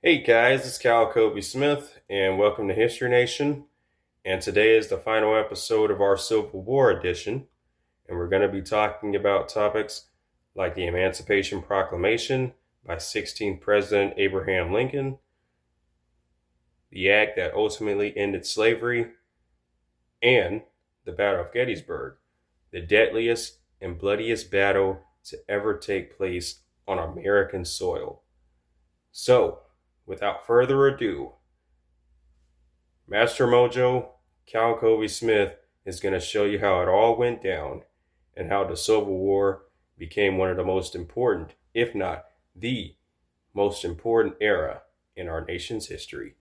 Hey guys, it's Cal Kobe Smith, and welcome to History Nation. And today is the final episode of our Civil War edition, and we're going to be talking about topics like the Emancipation Proclamation by 16th President Abraham Lincoln, the act that ultimately ended slavery, and the Battle of Gettysburg, the deadliest and bloodiest battle to ever take place on American soil. So, without further ado, Master Mojo, Cal Kobe Smith, is going to show you how it all went down and how the Civil War became one of the most important, if not the most important era in our nation's history.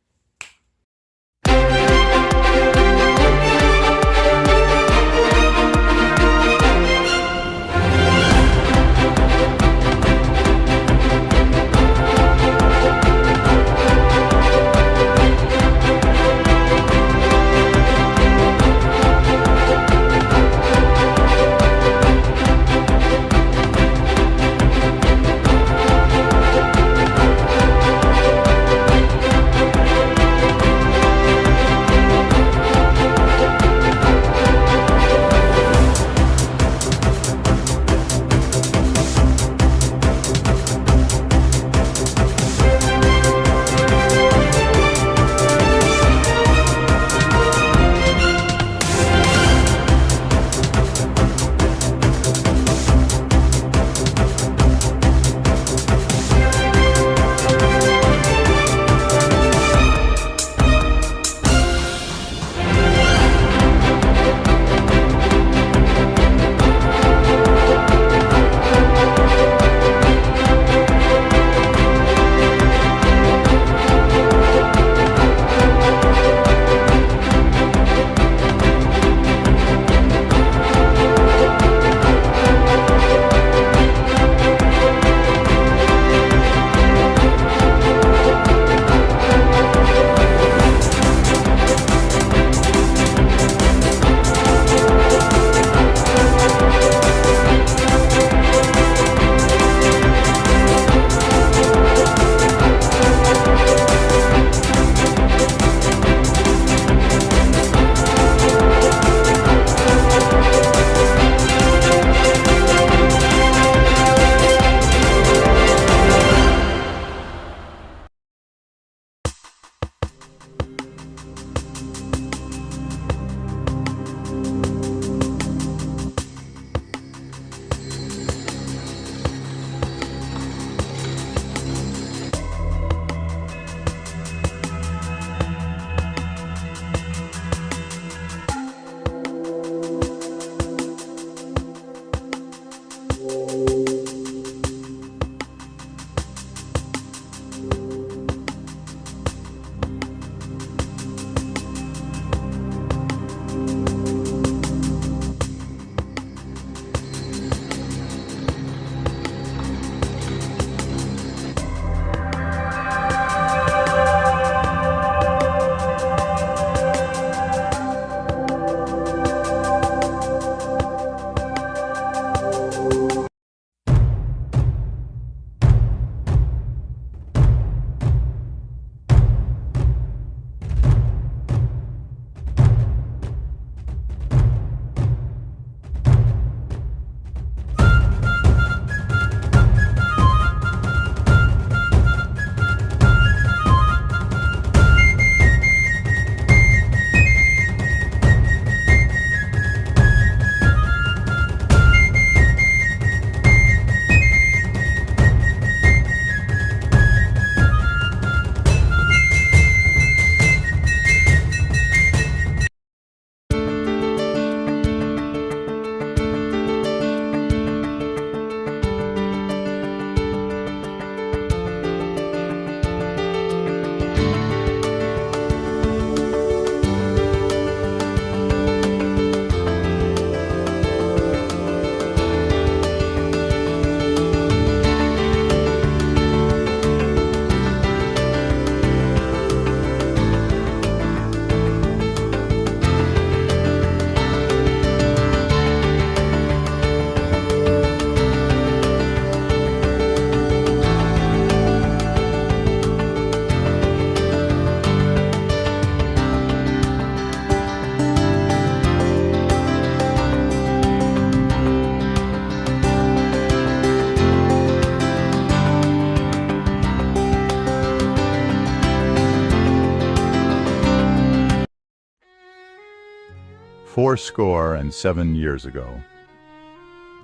407 years ago,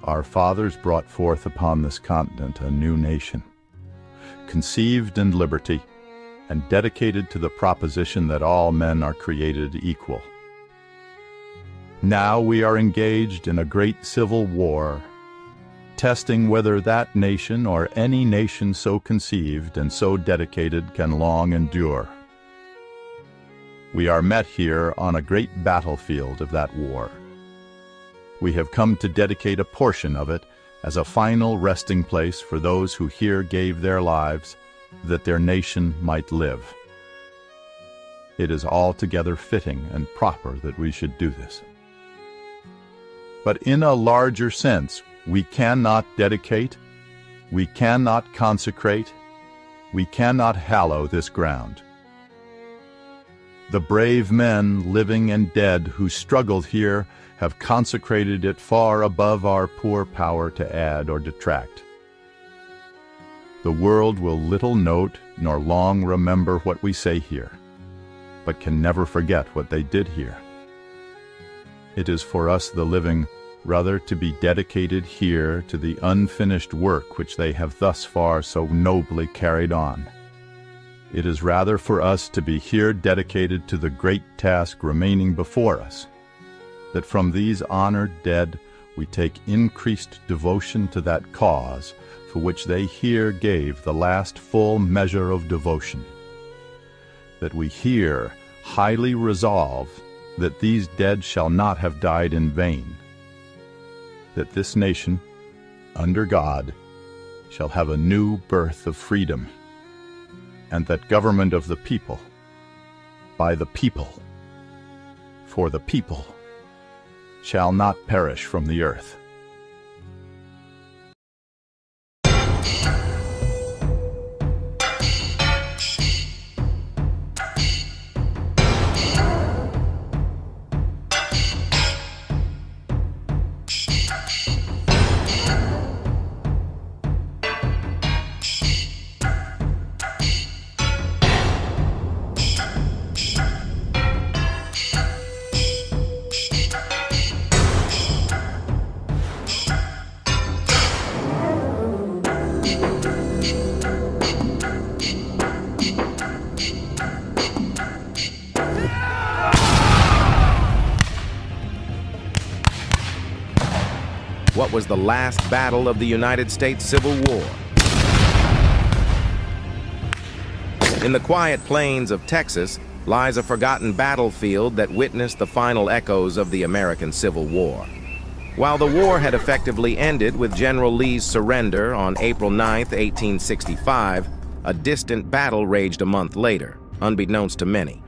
our fathers brought forth upon this continent a new nation, conceived in liberty and dedicated to the proposition that all men are created equal. Now we are engaged in a great civil war, testing whether that nation or any nation so conceived and so dedicated can long endure. We are met here on a great battlefield of that war. We have come to dedicate a portion of it as a final resting place for those who here gave their lives that their nation might live. It is altogether fitting and proper that we should do this. But in a larger sense, we cannot dedicate, we cannot consecrate, we cannot hallow this ground. The brave men, living and dead, who struggled here have consecrated it far above our poor power to add or detract. The world will little note nor long remember what we say here, but can never forget what they did here. It is for us, the living, rather to be dedicated here to the unfinished work which they have thus far so nobly carried on. It is rather for us to be here dedicated to the great task remaining before us, that from these honored dead we take increased devotion to that cause for which they here gave the last full measure of devotion, that we here highly resolve that these dead shall not have died in vain, that this nation, under God, shall have a new birth of freedom, and that government of the people, by the people, for the people, shall not perish from the earth. What was the last battle of the United States Civil War? In the quiet plains of Texas lies a forgotten battlefield that witnessed the final echoes of the American Civil War. While the war had effectively ended with General Lee's surrender on April 9, 1865, a distant battle raged a month later, unbeknownst to many.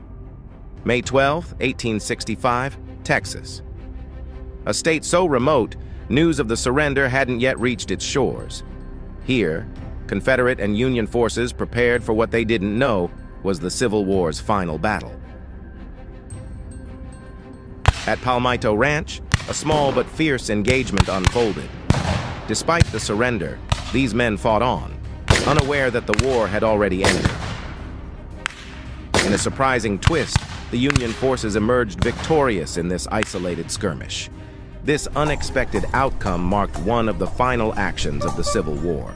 May 12, 1865, Texas. A state so remote, news of the surrender hadn't yet reached its shores. Here, Confederate and Union forces prepared for what they didn't know was the Civil War's final battle. At Palmito Ranch, a small but fierce engagement unfolded. Despite the surrender, these men fought on, unaware that the war had already ended. In a surprising twist, the Union forces emerged victorious in this isolated skirmish. This unexpected outcome marked one of the final actions of the Civil War.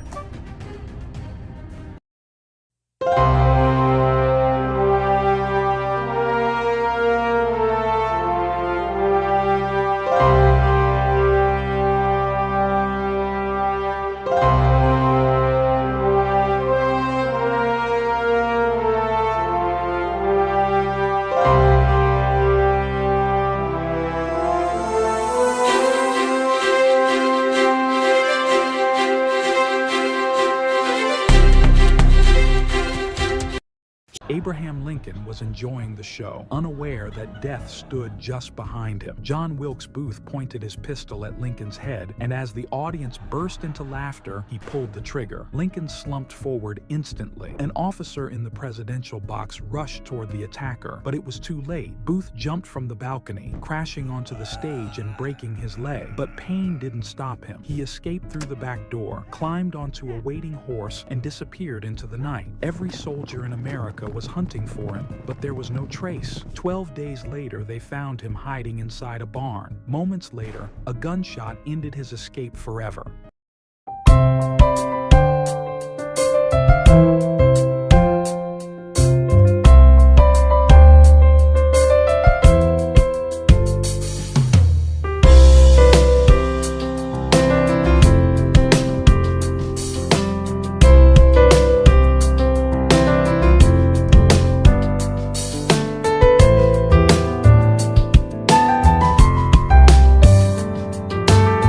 Abraham Lincoln was enjoying the show, unaware that death stood just behind him. John Wilkes Booth pointed his pistol at Lincoln's head, and as the audience burst into laughter, he pulled the trigger. Lincoln slumped forward instantly. An officer in the presidential box rushed toward the attacker, but it was too late. Booth jumped from the balcony, crashing onto the stage and breaking his leg. But pain didn't stop him. He escaped through the back door, climbed onto a waiting horse, and disappeared into the night. Every soldier in America was was hunting for him, but there was no trace. 12 days later, they found him hiding inside a barn. Moments later, a gunshot ended his escape forever.